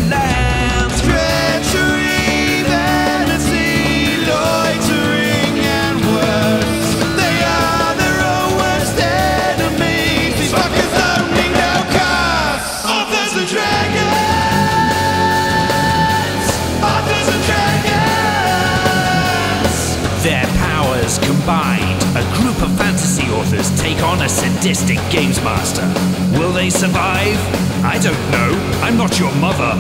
lands. Treachery, vanity, loitering, and worse. They are their own worst enemies. These fuckers only know costs. Authors and dragons. Authors and dragons. Their powers combined. A group of fantasy authors take on a sadistic games master. Will they survive? I don't know. I'm not your mother.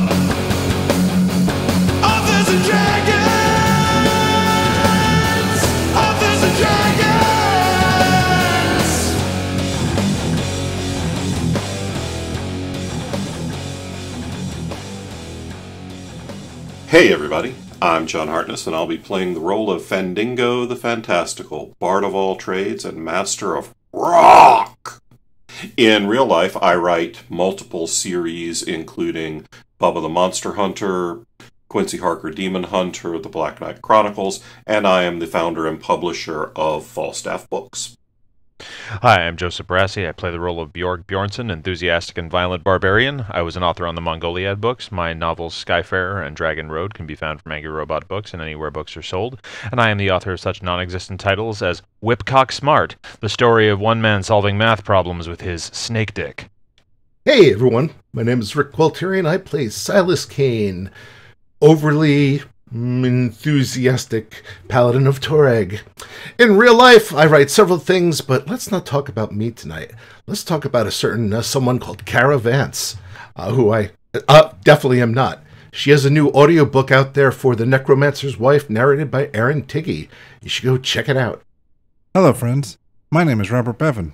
Authors and dragons! Authors and dragons! Hey everybody, I'm John Hartness, and I'll be playing the role of Fandingo the Fantastical, Bard of all trades and Master of Rock! In real life, I write multiple series, including Bubba the Monster Hunter, Quincy Harker Demon Hunter, The Black Knight Chronicles, and I am the founder and publisher of Falstaff Books. Hi, I'm Joseph Brassi. I play the role of Bjorg Bjornsson, enthusiastic and violent barbarian. I was an author on the Mongoliad books. My novels Skyfarer and Dragon Road can be found from Angry Robot Books and anywhere books are sold. And I am the author of such non-existent titles as Whipcock Smart, the story of one man solving math problems with his snake dick. Hey everyone, my name is Rick Gualtieri and I play Silas Kane, overly enthusiastic paladin of Toreg. In real life, I write several things, but let's not talk about me tonight. Let's talk about a certain someone called Cara Vance, who I definitely am not. She has a new audiobook out there for The Necromancer's Wife, narrated by Aaron Tiggy. You should go check it out. Hello, friends. My name is Robert Bevin.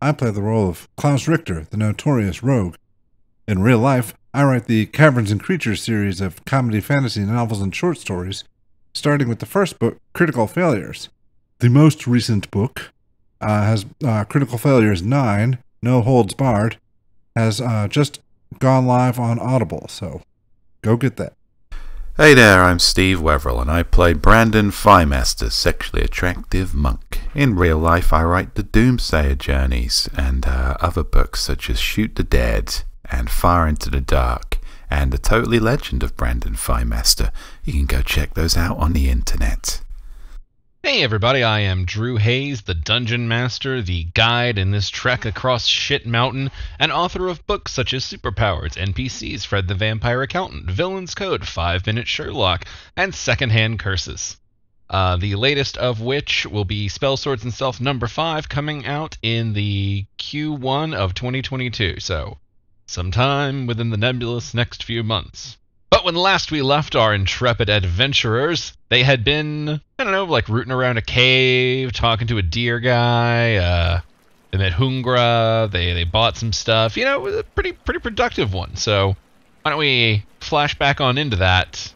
I play the role of Klaus Richter, the notorious rogue. In real life, I write the Caverns and Creatures series of comedy, fantasy, novels, and short stories, starting with the first book, Critical Failures. The most recent book has Critical Failures 9, No Holds Barred, has just gone live on Audible, so go get that. Hey there, I'm Steve Weverill, and I play Brandon Fymaster, sexually attractive monk. In real life, I write the Doomsayer Journeys and other books such as Shoot the Dead and Far Into the Dark, and The Totally Legend of Brandon Fymaster. You can go check those out on the internet. Hey everybody, I am Drew Hayes, the Dungeon Master, the guide in this trek across Shit Mountain, and author of books such as Superpowers, NPCs, Fred the Vampire Accountant, Villain's Code, 5-Minute Sherlock, and Secondhand Curses. The latest of which will be Spell Swords and Stealth number 5, coming out in the Q1 of 2022, so sometime within the nebulous next few months. But when last we left our intrepid adventurers, they had been, I don't know, like rooting around a cave, talking to a deer guy, they met Hungra, they bought some stuff. You know, it was a pretty productive one. So why don't we flash back on into that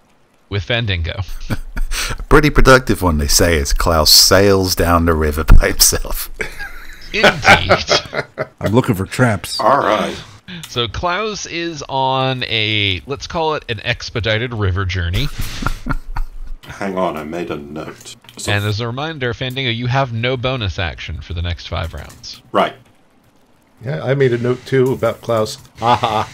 with Fandingo. A pretty productive one, they say, as Klaus sails down the river by himself. Indeed. I'm looking for traps. All right. So Klaus is on a, let's call it an expedited river journey. Hang on, I made a note. So, And as a reminder, Fandingo, you have no bonus action for the next 5 rounds. right. Yeah, I made a note too about Klaus. Haha.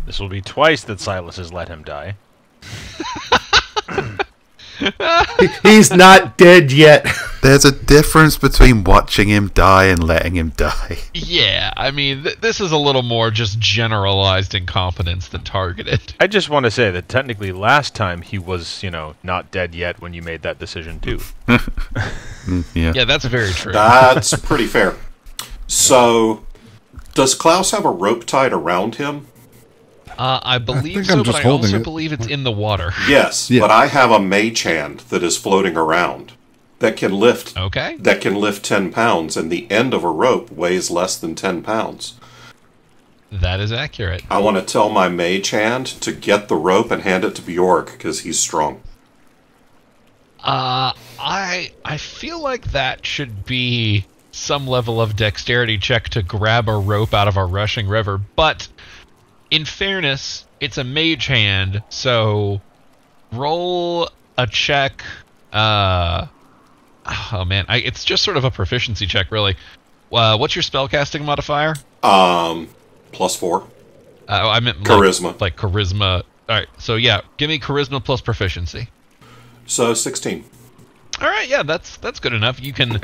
This will be twice that Silas has let him die. He's not dead yet. There's a difference between watching him die and letting him die. Yeah, I mean, this is a little more just generalized incompetence than targeted. I just want to say that technically last time he was, not dead yet when you made that decision too. Yeah. Yeah, that's very true. That's pretty fair. So, does Klaus have a rope tied around him? I believe think I'm so, just but I holding also it. believe it's in the water. Yes, Yeah. but I have a mage hand that is floating around that can lift Okay. 10 pounds, and the end of a rope weighs less than 10 pounds. That is accurate. I want to tell my mage hand to get the rope and hand it to Bjork, because he's strong. I feel like that should be some level of dexterity check to grab a rope out of a rushing river, but in fairness, it's a mage hand, so roll a check. Oh man, it's just sort of a proficiency check, really. What's your spellcasting modifier? +4. I meant Charisma. Like charisma. All right, so yeah, give me charisma plus proficiency. So 16. All right, yeah, that's good enough. You can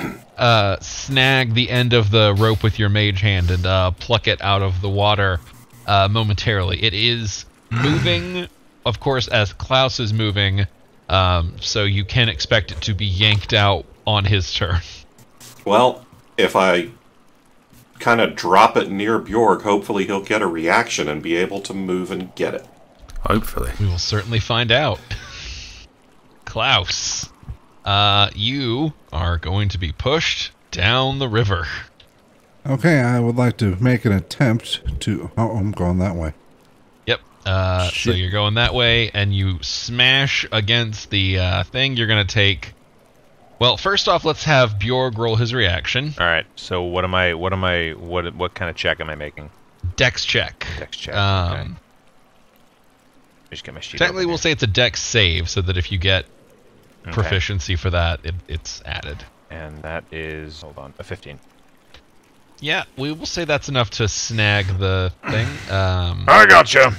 snag the end of the rope with your mage hand and pluck it out of the water momentarily. It is moving, of course, as Klaus is moving, so you can expect it to be yanked out on his turn. Well, if I kind of drop it near Bjorg, hopefully he'll get a reaction and be able to move and get it. Hopefully. We will certainly find out. Klaus, you are going to be pushed down the river. Okay, I would like to make an attempt to... Oh, I'm going that way. Yep. So you're going that way, and you smash against the thing. You're going to take... Well, first off, let's have Bjorg roll his reaction. All right. So what kind of check am I making? Dex check. Dex check. Okay. Just get my sheet. Technically, we'll say it's a dex save, so that if you get proficiency for that, it's added. And that is, hold on, a 15. Yeah, we will say that's enough to snag the thing. I gotcha.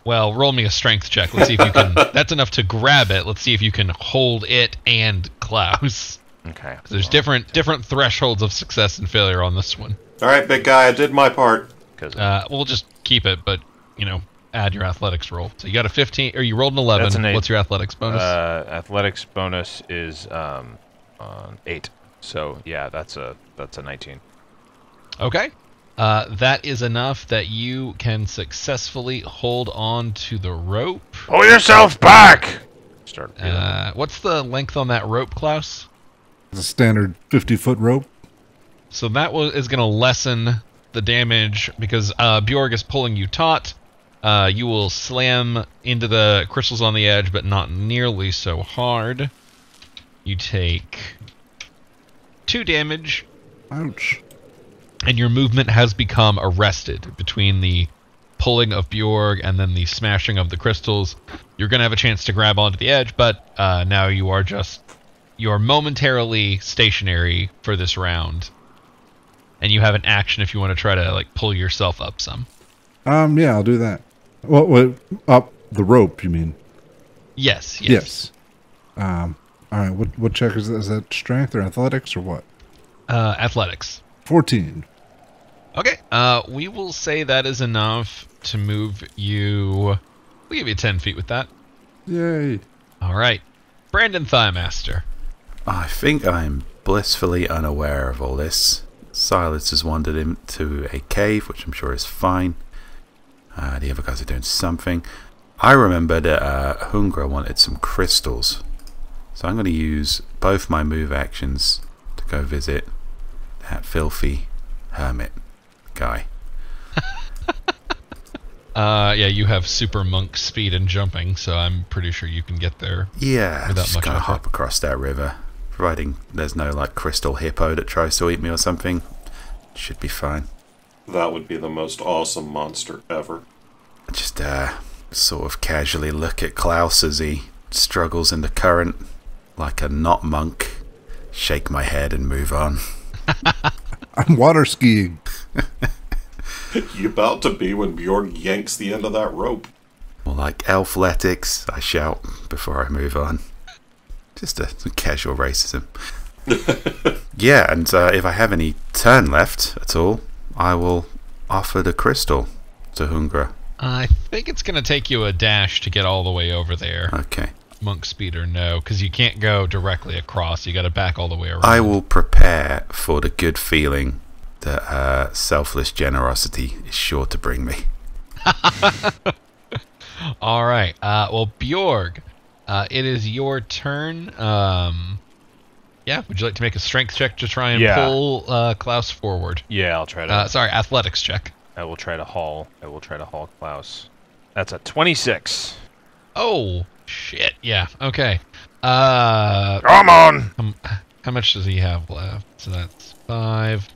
Well, roll me a strength check. Let's see if you can... That's enough to grab it. Let's see if you can hold it and Klaus. Okay. There's different thresholds of success and failure on this one. All right, big guy, I did my part. We'll just keep it, but, add your athletics roll. So you got a 15, or you rolled an 11. That's an 8. What's your athletics bonus? Athletics bonus is 8. So, yeah, that's a 19. Okay. That is enough that you can successfully hold on to the rope. Pull yourself back! What's the length on that rope, Klaus? It's a standard 50-foot rope. So that is going to lessen the damage because Bjorg is pulling you taut. You will slam into the crystals on the edge, but not nearly so hard. You take 2 damage. Ouch. And your movement has become arrested between the pulling of Bjorg and then the smashing of the crystals. You're going to have a chance to grab onto the edge, but now you are momentarily stationary for this round. And you have an action if you want to try to pull yourself up some. Yeah, I'll do that. What up the rope, you mean? Yes. All right, what check is that? Is that strength or athletics or what? Athletics. 14. Okay, we will say that is enough to move you... We'll give you 10 feet with that. Yay. All right. Brandon Thighmaster. I think I'm blissfully unaware of all this. Silas has wandered into a cave, which I'm sure is fine. The other guys are doing something. I remember that Hungra wanted some crystals. So I'm going to use both my move actions to go visit that filthy hermit guy. Yeah, you have super monk speed and jumping, so I'm pretty sure you can get there. Yeah, without just much gonna effort. hop across that river, providing there's no crystal hippo that tries to eat me or something. Should be fine. That would be the most awesome monster ever. Just sort of casually look at Klaus as he struggles in the current like a not monk. Shake my head and move on. I'm water skiing. You about to be when Bjorg yanks the end of that rope. More like athletics, I shout before I move on. Just some casual racism. Yeah, and if I have any turn left at all, I will offer the crystal to Hungra. I think it's going to take you a dash to get all the way over there. Okay. Monk speed or no, because you can't go directly across. You got to back all the way around. I will prepare for the good feeling that selfless generosity is sure to bring me. All right. Well, Bjorg, it is your turn. Yeah, would you like to make a strength check to try and pull Klaus forward? Yeah, I'll try to. Sorry, athletics check. I will try to haul Klaus. That's a 26. Oh shit! Yeah. Okay. Come on. How much does he have left? So that's 5,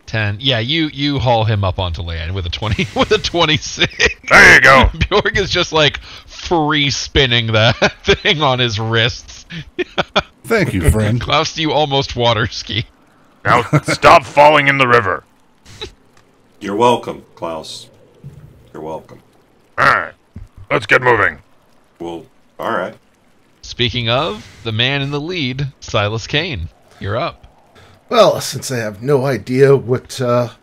10. Yeah, you haul him up onto land with a 20 with a 26. There you go. Bjorg is just free spinning that thing on his wrists. Thank you, friend. Klaus, you almost water ski. Now stop falling in the river. You're welcome, Klaus. You're welcome. Alright, let's get moving. Well, all right. Speaking of, the man in the lead, Silas Kane. You're up. Well, since I have no idea what the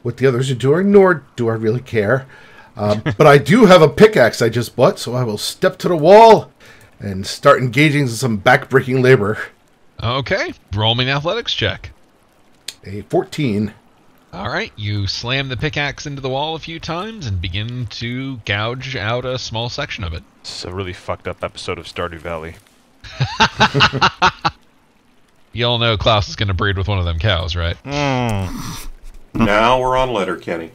others are doing, nor do I really care, but I do have a pickaxe I just bought, so I will step to the wall and start engaging in some backbreaking labor. Okay, roll me an athletics check. A 14. All right, you slam the pickaxe into the wall a few times and begin to gouge out a small section of it. It's a really fucked up episode of Stardew Valley. You all know Klaus is going to breed with one of them cows, right? Now we're on Letterkenny.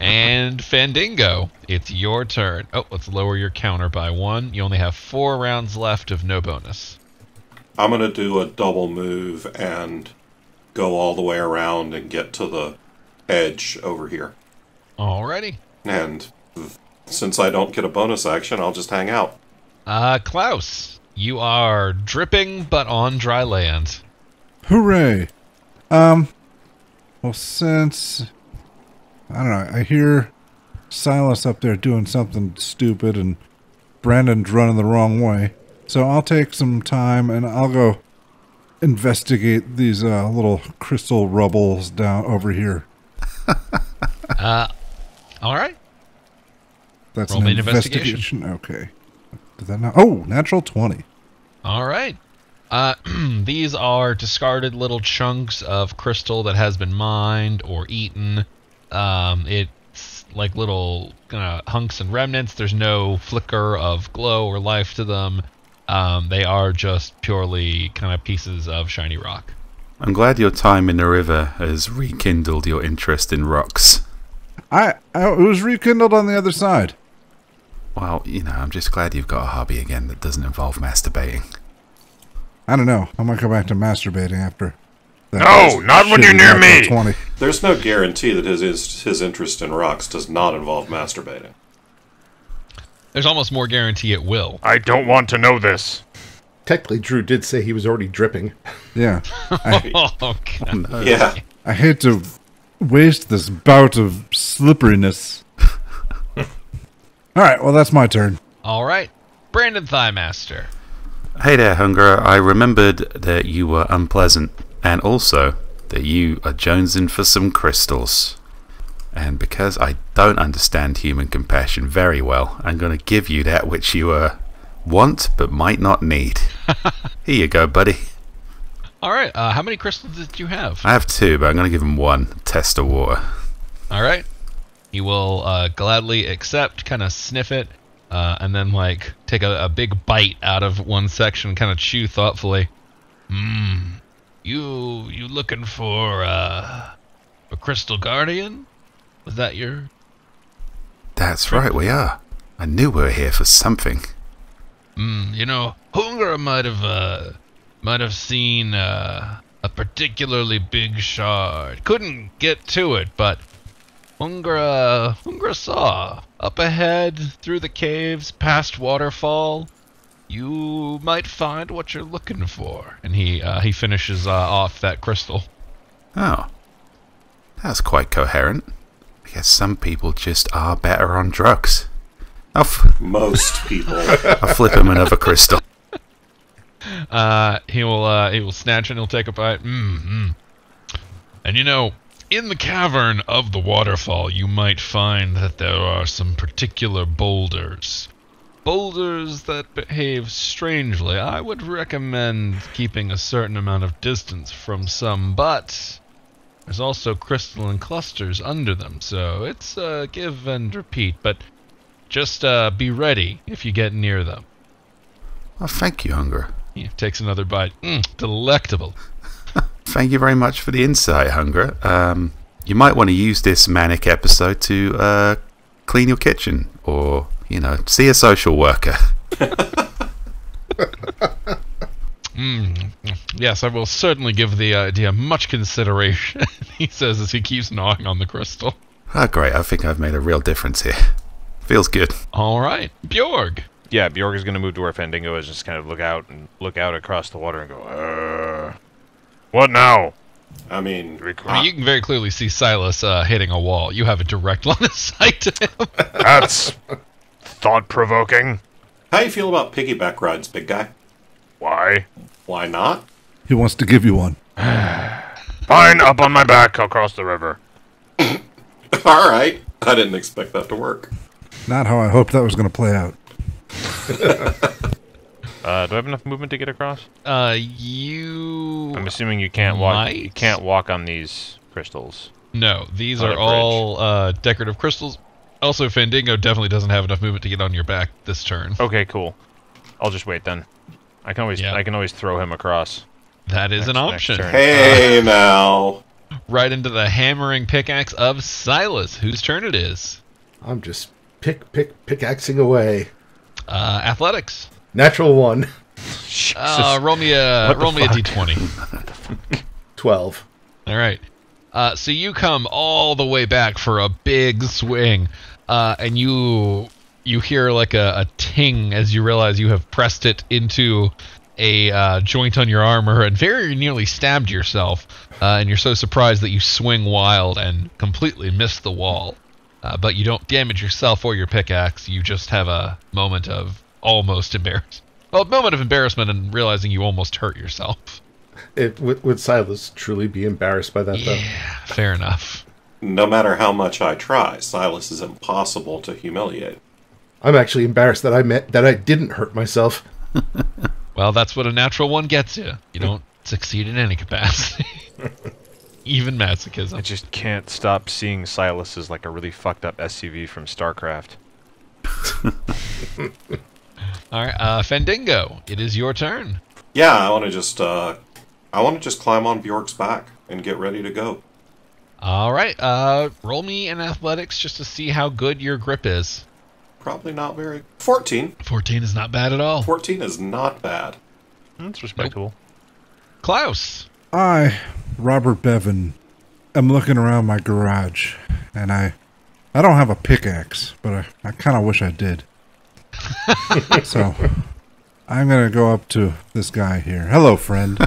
And Fandingo, it's your turn. Oh, let's lower your counter by 1. You only have 4 rounds left of no bonus. I'm going to do a double move and go all the way around and get to the edge over here. Alrighty. And since I don't get a bonus action, I'll just hang out. Klaus, you are dripping but on dry land. Hooray! Well, since I don't know, I hear Silas up there doing something stupid and Brandon's running the wrong way, so I'll take some time and I'll go investigate these little crystal rubbles down over here. All right. That's Roll an me an investigation. Okay. Did that not? Oh, natural 20. All right. These are discarded little chunks of crystal that has been mined or eaten. It's like little hunks and remnants. There's no flicker of glow or life to them. They are just purely kind of pieces of shiny rock. I'm glad your time in the river has rekindled your interest in rocks. It was rekindled on the other side. Well, I'm just glad you've got a hobby again that doesn't involve masturbating. I don't know. I might go back to masturbating after. No, not when you're near me. 20. There's no guarantee that his interest in rocks does not involve masturbating. There's almost more guarantee it will. I don't want to know this. Technically, Drew did say he was already dripping. Yeah. Oh, God. No. Yeah. I hate to waste this bout of slipperiness. All right, well, that's my turn. All right. Brandon Thighmaster. Hey there, Hunger. I remembered that you were unpleasant, and also that you are jonesing for some crystals. And because I don't understand human compassion very well, I'm going to give you that which you want but might not need. Here you go, buddy. All right. How many crystals did you have? I have 2, but I'm going to give him 1. Test of water. All right. He will gladly accept, kind of sniff it, and then take a big bite out of one section, kind of chew thoughtfully. You looking for a crystal guardian? Was that your? That's right, we are. I knew we were here for something. Hunger might have seen a particularly big shard. Couldn't get to it, but Hunger saw up ahead through the caves, past waterfall. You might find what you're looking for. And he finishes off that crystal. Oh, that's quite coherent. I guess some people just are better on drugs. Most people. I'll flip him another crystal. He will snatch and he'll take a bite. And in the cavern of the waterfall, you might find that there are some particular boulders. Boulders that behave strangely. I would recommend keeping a certain amount of distance from some, but there's also crystalline clusters under them, so it's give and repeat, but just be ready if you get near them. Well, thank you, Hunger. He takes another bite. Delectable. Thank you very much for the insight, Hunger. You might want to use this manic episode to clean your kitchen, or, see a social worker. Yes, I will certainly give the idea much consideration, he says as he keeps gnawing on the crystal. Oh, great. I think I've made a real difference here. Feels good. All right. Bjorg. Yeah, Bjorg is going to move to where Fandingo is, just kind of look out across the water and go, What now? I mean, I mean, you can very clearly see Silas hitting a wall. You have a direct line of sight to him. That's thought-provoking. how you feel about piggyback rides, big guy? Why? Why not? He wants to give you one. Fine, up on my back, I'll cross the river. All right. I didn't expect that to work. Not how I hoped that was going to play out. Do I have enough movement to get across? You... I'm assuming you can't walk. might? You can't walk on these crystals. No, these On are a all decorative crystals. Also, Fandango definitely doesn't have enough movement to get on your back this turn. Okay, cool. I'll just wait then. I can always throw him across. That is an Next option. turn. Hey, now. Right into the hammering pickaxe of Silas, whose turn it is. I'm just pickaxing away. Athletics. Natural 1. Roll me a d20. 12. All right. So you come all the way back for a big swing, and you hear like a ting as you realize you have pressed it into a joint on your armor and very nearly stabbed yourself. And you're so surprised that you swing wild and completely miss the wall. But you don't damage yourself or your pickaxe. You just have a moment of almost embarrassment. Well, a moment of embarrassment and realizing you almost hurt yourself. Would Silas truly be embarrassed by that, though? Yeah, fair enough. No matter how much I try, Silas is impossible to humiliate. I'm actually embarrassed that I didn't hurt myself. Well, that's what a natural one gets you. You don't succeed in any capacity. Even masochism. I just can't stop seeing Silas as like a really fucked up SUV from StarCraft. All right, Fandango, it is your turn. Yeah, I want to just climb on Bjork's back and get ready to go. All right, roll me in athletics just to see how good your grip is. Probably not very. 14. 14 is not bad at all. 14 is not bad. That's respectable. Klaus. I, Robert Bevin, am looking around my garage, and I don't have a pickaxe, but I kind of wish I did. So, I'm going to go up to this guy here. Hello, friend.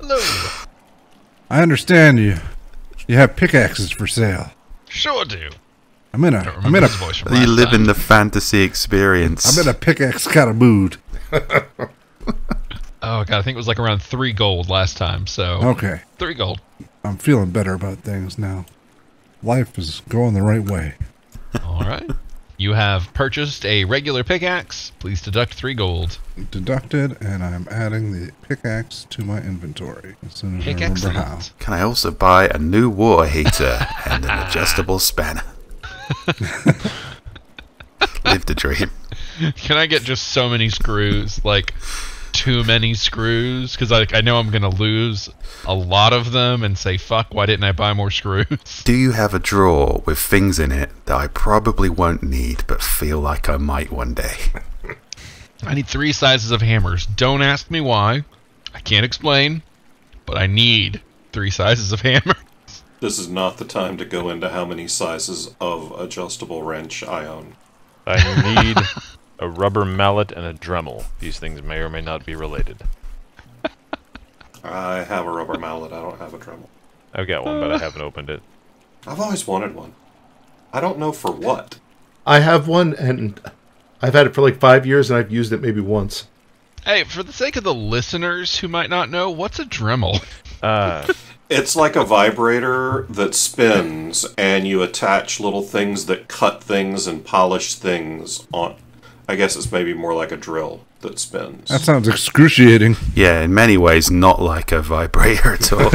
Hello. I understand you have pickaxes for sale. Sure do. I'm in a his voice from You last live time. in the fantasy experience. I'm in a pickaxe kind of mood. Oh, God, I think it was like around 3 gold last time, so... Okay. 3 gold. I'm feeling better about things now. Life is going the right way. All right. You have purchased a regular pickaxe. Please deduct 3 gold. Deducted, and I'm adding the pickaxe to my inventory as soon as I remember how. Excellent. Can I also buy a new water heater and an adjustable spanner? Live the dream. Can I get just so many screws? Like, too many screws? Because I know I'm going to lose a lot of them and say, fuck, why didn't I buy more screws? Do you have a drawer with things in it that I probably won't need but feel like I might one day? I need 3 sizes of hammers. Don't ask me why. I can't explain. But I need 3 sizes of hammers. This is not the time to go into how many sizes of adjustable wrench I own. I need a rubber mallet and a Dremel. These things may or may not be related. I have a rubber mallet, I don't have a Dremel. I've got one, but I haven't opened it. I've always wanted one. I don't know for what. I have one, and I've had it for like 5 years, and I've used it maybe once. Hey, for the sake of the listeners who might not know, what's a Dremel? It's like a vibrator that spins, and you attach little things that cut things and polish things on. I guess it's maybe more like a drill that spins. That sounds excruciating. Yeah, in many ways, not like a vibrator at all.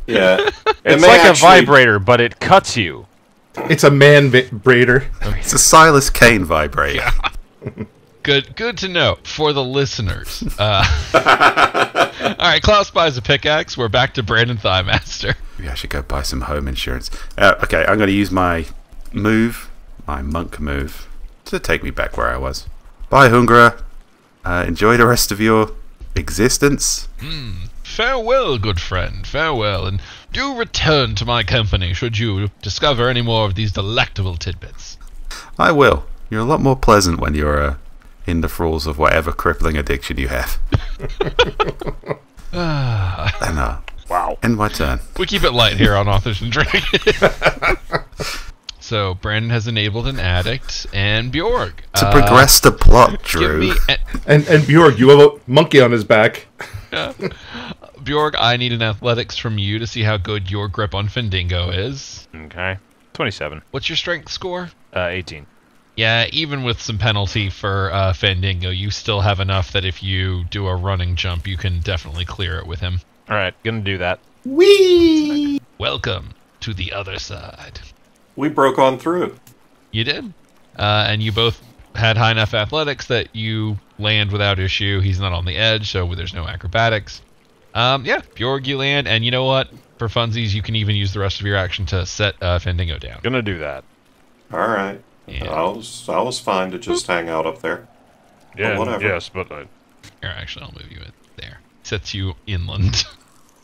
Yeah. It's like a vibrator, but it cuts you. It's a man-brader. It's a Silas Kane vibrator. Good to know for the listeners. All right, Klaus buys a pickaxe. We're back to Brandon Thighmaster. Maybe I should go buy some home insurance. Okay, I'm going to use my monk move, to take me back where I was. Bye, Hungra. Enjoy the rest of your existence. Farewell, good friend, farewell, and do return to my company should you discover any more of these delectable tidbits. I will. You're a lot more pleasant when you're in the thralls of whatever crippling addiction you have. And, Wow. end my turn. We keep it light here on Authors and Dragons. So, Brandon has enabled an addict, and Bjorg. To progress the plot, Drew. Give me And Bjorg, you have a monkey on his back. Bjorg, I need an athletics from you to see how good your grip on Fendingo is. Okay. 27. What's your strength score? 18. Yeah, even with some penalty for Fendingo, you still have enough that if you do a running jump, you can definitely clear it with him. Alright, gonna do that. Whee! Welcome to the other side. We broke on through. You did. And you both had high enough athletics that you land without issue. He's not on the edge, so there's no acrobatics. Yeah, Bjorg, you land, and you know what? For funsies, you can even use the rest of your action to set Fendingo down. Gonna do that. All right. Yeah. I was fine to just hang out up there. Yeah, whatever. yes, but Here, actually, I'll move you in there. Sets you inland.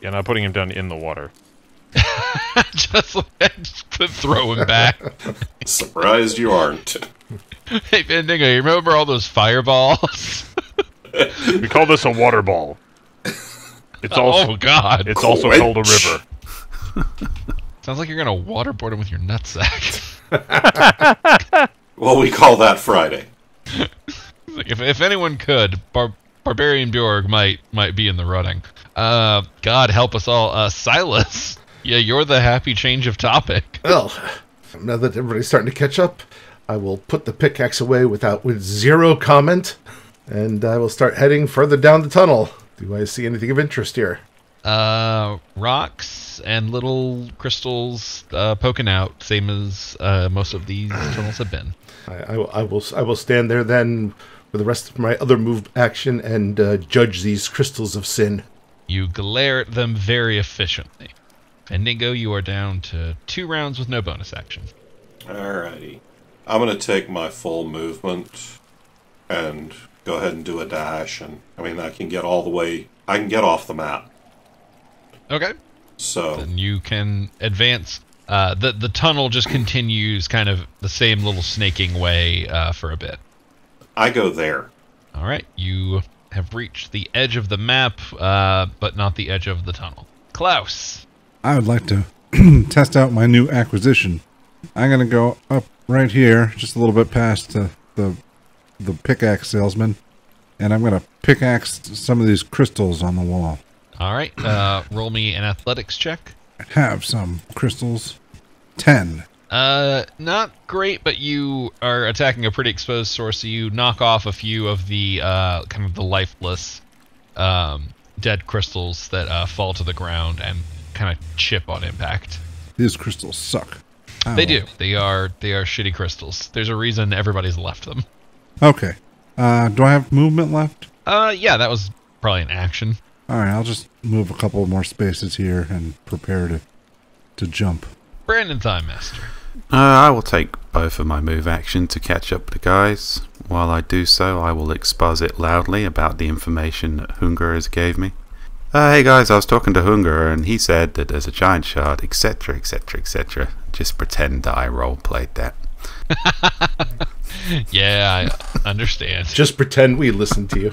yeah, not putting him down in the water. just throw him back. Surprised you aren't. Hey, Fendingo, you remember all those fireballs? We call this a water ball. It's also, oh, God. It's also called a river. Sounds like you're going to waterboard him with your nutsack. Well, we call that Friday. Like if anyone could, Barbarian Bjorg might be in the running. God help us all. Silas, yeah, you're the happy change of topic. Well, now that everybody's starting to catch up, I will put the pickaxe away with zero comment, and I will start heading further down the tunnel. Do I see anything of interest here? Rocks and little crystals poking out, same as most of these tunnels have been. I will stand there then with the rest of my other move action and judge these crystals of sin. You glare at them very efficiently. Fendingo, you are down to 2 rounds with no bonus action. Alrighty. I'm going to take my full movement and go ahead and do a dash. And I can get I can get off the map. Okay. So Then you can advance. The tunnel just continues kind of the same little snaking way for a bit. I go there. All right. You have reached the edge of the map, but not the edge of the tunnel. Klaus. I would like to test out my new acquisition. I'm going to go up right here, just a little bit past the pickaxe salesman, and I'm going to pickaxe some of these crystals on the wall. All right. Roll me an athletics check. I have some crystals. 10. Not great, but you are attacking a pretty exposed source, so you knock off a few of the kind of the lifeless dead crystals that fall to the ground and kind of chip on impact. These crystals suck. They do. They are shitty crystals. There's a reason everybody's left them. Okay. Do I have movement left? Yeah, that was probably an action. Alright, I'll just move a couple more spaces here and prepare to jump. Brandon Time Master. I will take both of my move action to catch up with the guys. While I do so, I will exposit loudly about the information that Hunger has gave me. Hey guys, I was talking to Hunger and he said that there's a giant shard, etc, etc, etc. Just pretend that I role-played that. Yeah, I understand. Just pretend we listened to you.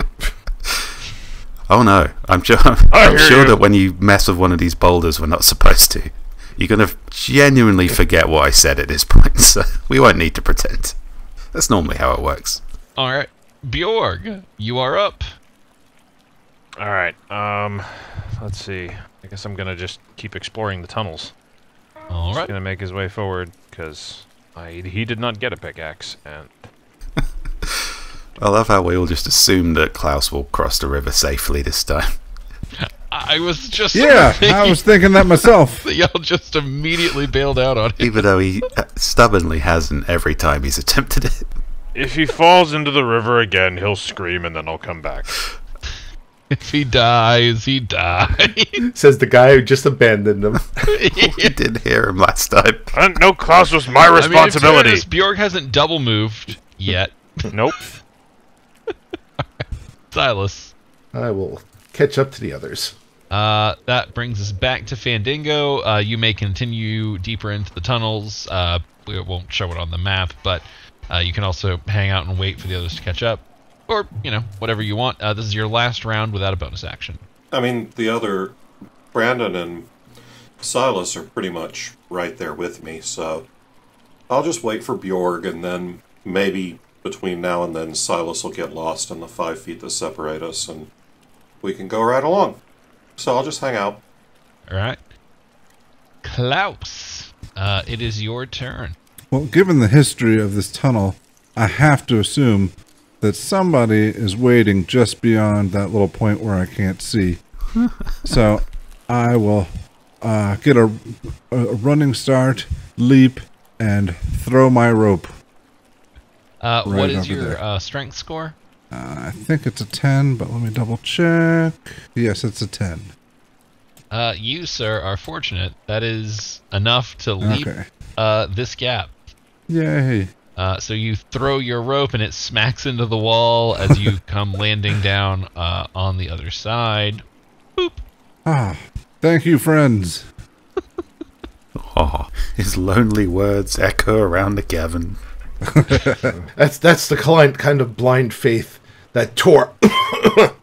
Oh no, I'm sure that when you mess with one of these boulders we're not supposed to, you're going to genuinely forget what I said at this point, so we won't need to pretend. That's normally how it works. Alright. Bjorg, you are up. Alright, let's see. I guess I'm gonna just keep exploring the tunnels. Alright. He's gonna make his way forward, because he did not get a pickaxe, and... I love how we all just assume that Klaus will cross the river safely this time. I was just I was thinking that myself. Y'all just immediately bailed out on him. Even though he stubbornly hasn't every time he's attempted it. If he falls into the river again, he'll scream and then I'll come back. If he dies, he dies. Says the guy who just abandoned him. We did hear him last time. No, Klaus was my responsibility. I mean, Bjorg hasn't double moved yet. Nope. Silas. I will catch up to the others. That brings us back to Fandingo. You may continue deeper into the tunnels. We won't show it on the map, but you can also hang out and wait for the others to catch up. Or, whatever you want. This is your last round without a bonus action. I mean, the other, Brandon and Silas are pretty much right there with me, so I'll just wait for Bjorg, and then maybe between now and then Silas will get lost in the 5 feet that separate us, and we can go right along. So I'll just hang out. All right. Klaus, it is your turn. Well, given the history of this tunnel, I have to assume that somebody is waiting just beyond that little point where I can't see. So I will get a running start, leap, and throw my rope. What is your strength score? I think it's a 10, but let me double check. Yes, it's a 10. You, sir, are fortunate. That is enough to leap this gap. Yay. So you throw your rope and it smacks into the wall as you come landing down on the other side. Boop. Ah, thank you, friends. Oh, his lonely words echo around the cavern. That's the kind of blind faith that Tor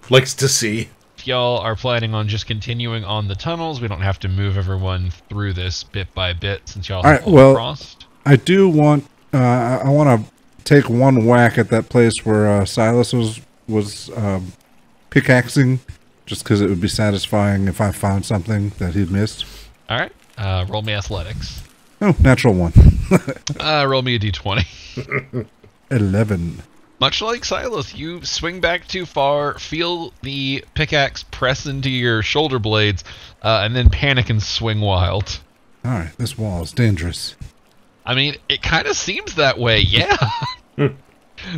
likes to see. If y'all are planning on just continuing on the tunnels, we don't have to move everyone through this bit by bit since y'all have all crossed. I do want... I want to take one whack at that place where Silas was pickaxing, just because it would be satisfying if I found something that he'd missed. All right. Roll me athletics. Oh, natural 1. Roll me a d20. 11. Much like Silas, you swing back too far, feel the pickaxe press into your shoulder blades, and then panic and swing wild. All right, this wall is dangerous. I mean, it kind of seems that way, yeah.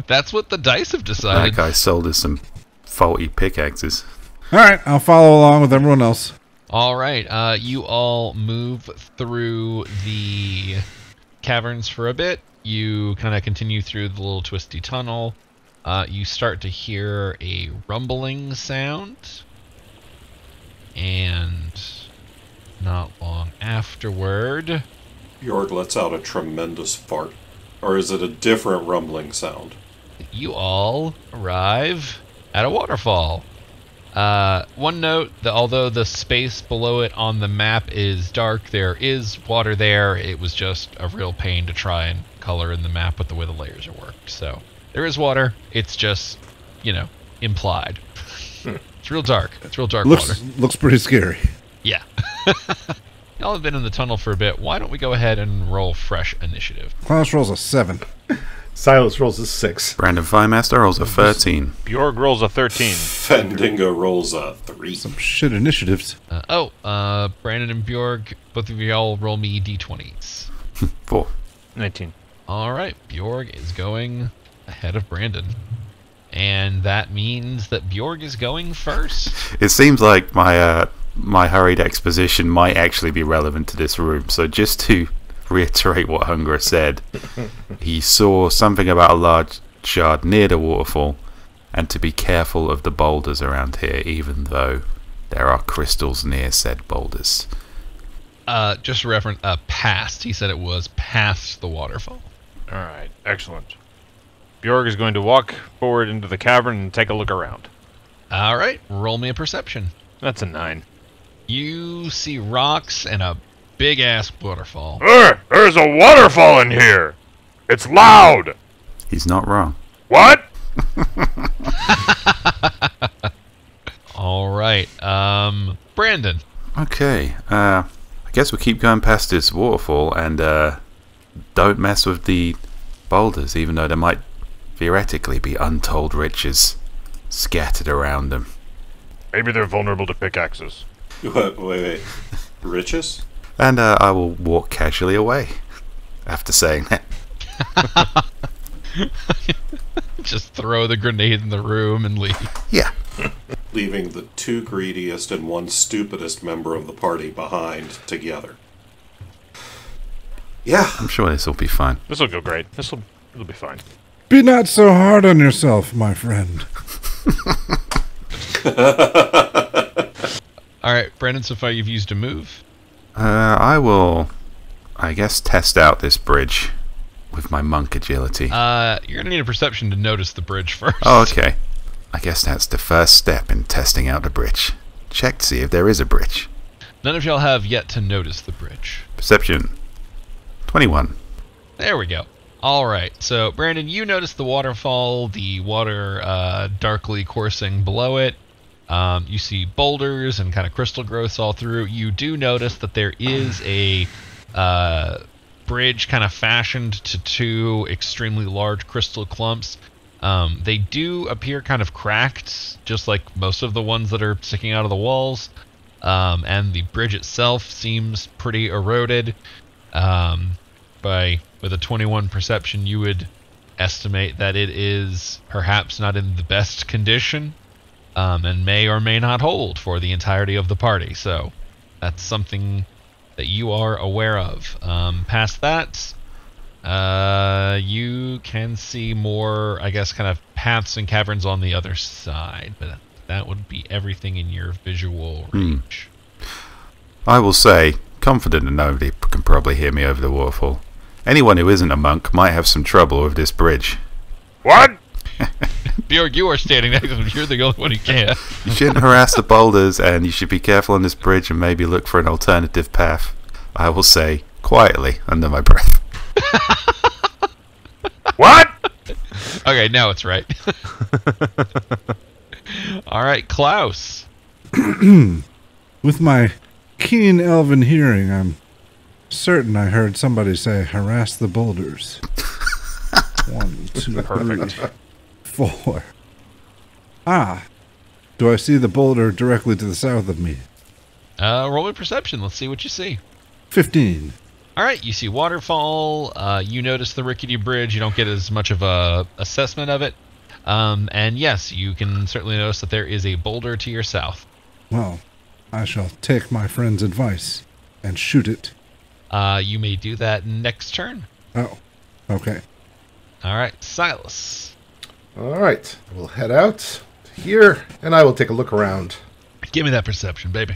That's what the dice have decided. That guy sold us some faulty pickaxes. All right, I'll follow along with everyone else. All right, you all move through the caverns for a bit. You kind of continue through the little twisty tunnel. You start to hear a rumbling sound. And not long afterward... Bjorg lets out a tremendous fart. Or is it a different rumbling sound? You all arrive at a waterfall. One note, that although the space below it on the map is dark, there is water there. It was just a real pain to try and color in the map with the way the layers are worked. So there is water. It's just, implied. It's real dark. It's real dark water. Looks pretty scary. Yeah. Y'all have been in the tunnel for a bit. Why don't we go ahead and roll fresh initiative? Klaus rolls a 7. Silas rolls a 6. Brandon Firemaster rolls a 13. Bjorg rolls a 13. Fendingo rolls a 3. Some shit initiatives. Brandon and Bjorg, both of y'all roll me d20s. 4. 19. All right, Bjorg is going ahead of Brandon. And that means that Bjorg is going first. It seems like my hurried exposition might actually be relevant to this room. So just to reiterate what Hunger said, he saw something about a large shard near the waterfall, and to be careful of the boulders around here, even though there are crystals near said boulders. Just reference past. He said it was past the waterfall. All right, excellent. Bjorg is going to walk forward into the cavern and take a look around. All right, roll me a perception. That's a 9. You see rocks and a big-ass waterfall. There's a waterfall in here! It's loud! He's not wrong. What? All right, Brandon. Okay, I guess we'll keep going past this waterfall and don't mess with the boulders, even though there might theoretically be untold riches scattered around them. Maybe they're vulnerable to pickaxes. Wait. Riches? And I will walk casually away after saying that. Just throw the grenade in the room and leave. Yeah. Leaving the 2 greediest and 1 stupidest member of the party behind together. Yeah. I'm sure this will be fine. This will go great. It'll be fine. Be not so hard on yourself, my friend. Alright, Brandon, so far you've used a move. I will, I guess, test out this bridge with my monk agility. You're going to need a perception to notice the bridge first. Oh, okay. I guess that's the first step in testing out the bridge. check to see if there is a bridge. None of y'all have yet to notice the bridge. Perception. 21. There we go. All right. So, Brandon, you notice the waterfall, the water darkly coursing below it. You see boulders and kind of crystal growths all through. You do notice that there is a bridge kind of fashioned to two extremely large crystal clumps. They do appear kind of cracked, just like most of the ones that are sticking out of the walls. And the bridge itself seems pretty eroded. With a 21 perception, you would estimate that it is perhaps not in the best condition, and may or may not hold for the entirety of the party. So that's something that you are aware of. Past that, you can see more, I guess, kind of paths and caverns on the other side, but that would be everything in your visual reach. I will say, confident that nobody can probably hear me over the waterfall. Anyone who isn't a monk might have some trouble with this bridge. What? Bjorg, you are standing next to him. You're the only one who can. You shouldn't harass the boulders, and you should be careful on this bridge and maybe look for an alternative path. I will say, quietly, under my breath. What? Okay, now it's right. All right, Klaus. With my keen elven hearing, I'm certain I heard somebody say, harass the boulders. 1, 2, Perfect. 4. Ah. Do I see the boulder directly to the south of me? Roll a perception. Let's see what you see. 15. All right, you see waterfall. You notice the rickety bridge. You don't get as much of a assessment of it. And yes, you can certainly notice that there is a boulder to your south. Well, I shall take my friend's advice and shoot it. You may do that next turn. Oh, okay. All right, Silas. All right. We'll head out to here, and I will take a look around. Give me that perception, baby.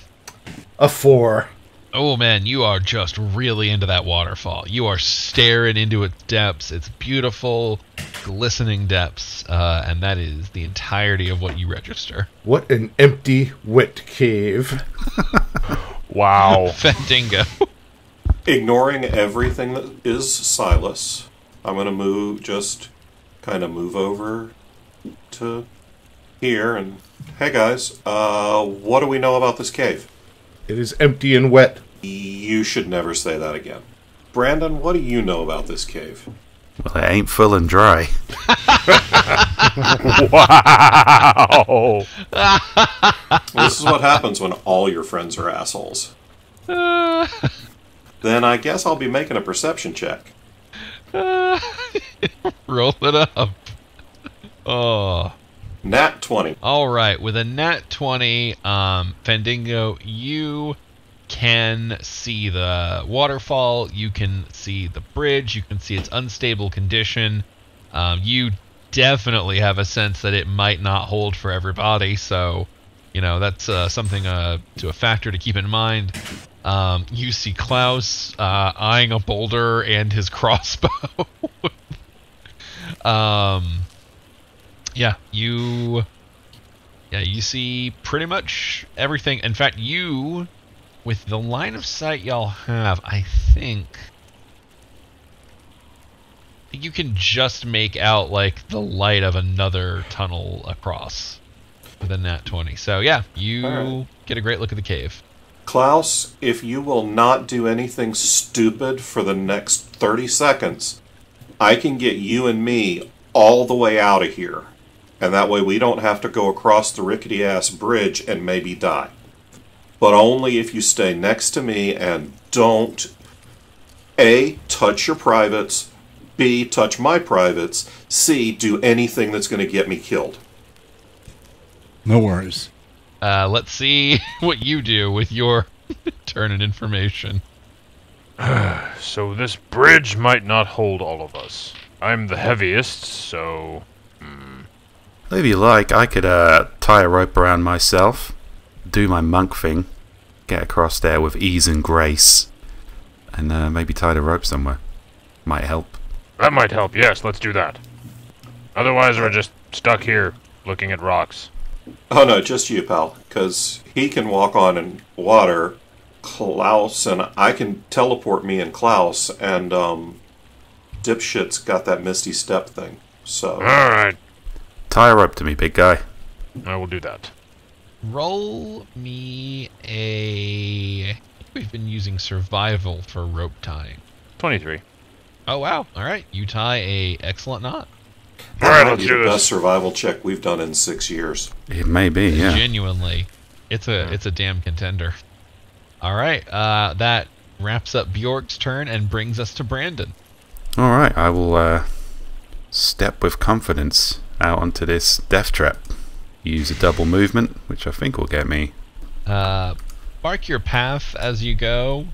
A 4. Oh, man, you are just really into that waterfall. You are staring into its depths. It's beautiful, glistening depths, and that is the entirety of what you register. What an empty, wet cave. Wow. Fendingo. Ignoring everything that is Silas, I'm going to just kind of move over to here and, hey guys, what do we know about this cave? It is empty and wet. You should never say that again. Brandon, what do you know about this cave? Well, it ain't full and dry. Wow. This is what happens when all your friends are assholes. Then I guess I'll be making a perception check. Roll it up. Oh. Nat 20. All right, with a nat 20, Fendingo, you can see the waterfall, you can see the bridge, you can see its unstable condition. You definitely have a sense that it might not hold for everybody, so, you know, that's something to a factor to keep in mind. You see Klaus eyeing a boulder and his crossbow. Yeah, you see pretty much everything. In fact, with the line of sight y'all have, I think you can just make out, like, the light of another tunnel across with a nat 20. So, yeah, you get a great look at the cave. Klaus, if you will not do anything stupid for the next 30 seconds, I can get you and me all the way out of here. And that way we don't have to go across the rickety-ass bridge and maybe die. But only if you stay next to me and don't, A, touch your privates, B, touch my privates, C, do anything that's going to get me killed. No worries. Let's see what you do with your turn and information. So this bridge might not hold all of us. I'm the heaviest, so... If you like, I could tie a rope around myself, do my monk thing, get across there with ease and grace, and maybe tie the rope somewhere. Might help. That might help, yes, let's do that. Otherwise we're just stuck here, looking at rocks. Oh no, just you, pal. Because he can walk on in water, Klaus, and I can teleport me and Klaus, and Dipshit's got that Misty Step thing. So. Alright, Tie a rope to me, big guy. I will do that. Roll me a... I think we've been using survival for rope tying. 23. Oh, wow. All right. You tie a excellent knot. That Alright, might let's be do the this. best survival check we've done in 6 years. It may be, yeah. Genuinely. It's a damn contender. All right. That wraps up Bjork's turn and brings us to Brandon. Alright, I will step with confidence out onto this death trap. Use a double movement, which I think will get me. Mark your path as you go,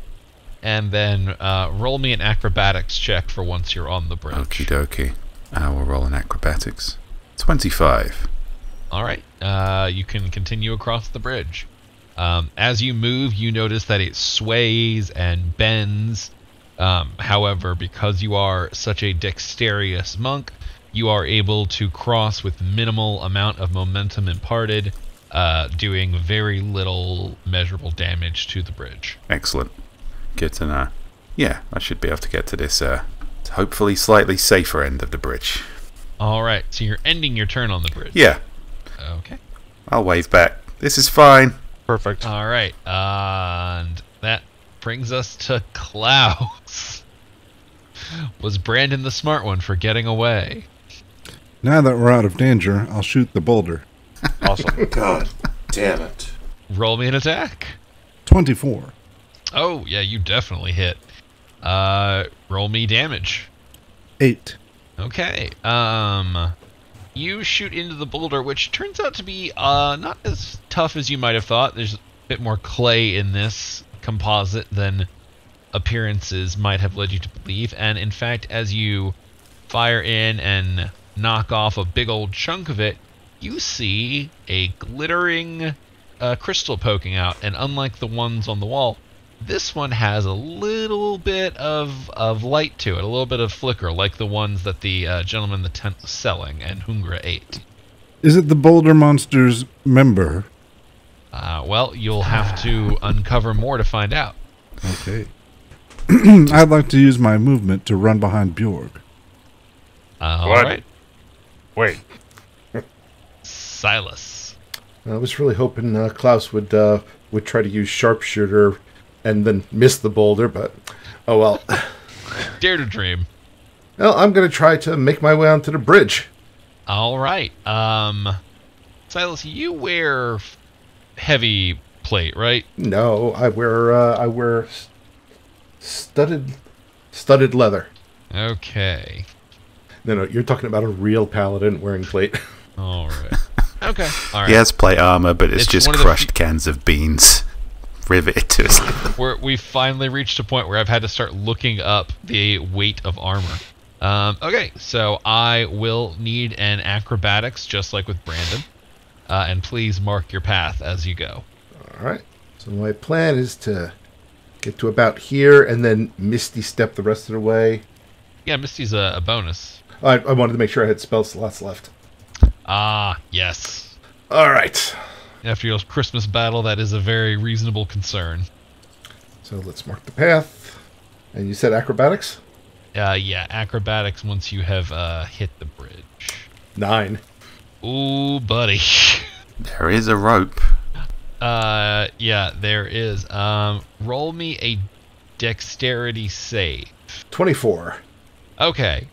and then roll me an acrobatics check for once you're on the bridge. Okie dokie. I will roll an acrobatics. 25. All right. You can continue across the bridge. As you move, you notice that it sways and bends. However, because you are such a dexterous monk, you are able to cross with minimal amount of momentum imparted, doing very little measurable damage to the bridge. Excellent. Good to know. Yeah, I should be able to get to this, hopefully slightly safer end of the bridge. All right. So you're ending your turn on the bridge. Yeah, Okay. I'll wave back. This is fine. Perfect. All right. And that brings us to Klaus. Was Brandon the smart one for getting away? Now that we're out of danger, I'll shoot the boulder. Awesome. God damn it. Roll me an attack. 24. Oh, yeah, you definitely hit. Roll me damage. 8. Okay. You shoot into the boulder, which turns out to be not as tough as you might have thought. There's a bit more clay in this composite than appearances might have led you to believe. And in fact, as you fire in and knock off a big old chunk of it, you see a glittering crystal poking out. And unlike the ones on the wall, this one has a little bit of light to it, a little bit of flicker, like the ones that the gentleman in the tent was selling and Hungra ate. Is it the boulder monster's member? Well, you'll have to uncover more to find out. Okay. I'd like to use my movement to run behind Bjorg. All What? right. Wait. Silas. I was really hoping Klaus would try to use sharpshooter and then miss the boulder, but oh well. Dare to dream. Well, I'm going to try to make my way onto the bridge. All right. Silas, you wear heavy plate, right? No, I wear studded leather. Okay. No, you're talking about a real paladin wearing plate. All right. Okay. All right. He has plate armor, but it's just one of the crushed cans of beans riveted to his leather. We finally reached a point where I've had to start looking up the weight of armor. Okay, so I will need an acrobatics, just like with Brandon. And please mark your path as you go. All right. So my plan is to get to about here and then Misty Step the rest of the way. Yeah, Misty's a bonus. I wanted to make sure I had spell slots left. Ah, yes. All right. After your Christmas battle, that is a very reasonable concern. So let's mark the path. And you said acrobatics? Yeah, acrobatics once you have hit the bridge. 9. Ooh, buddy. There is a rope. Yeah, there is. Roll me a dexterity save. 24. Okay.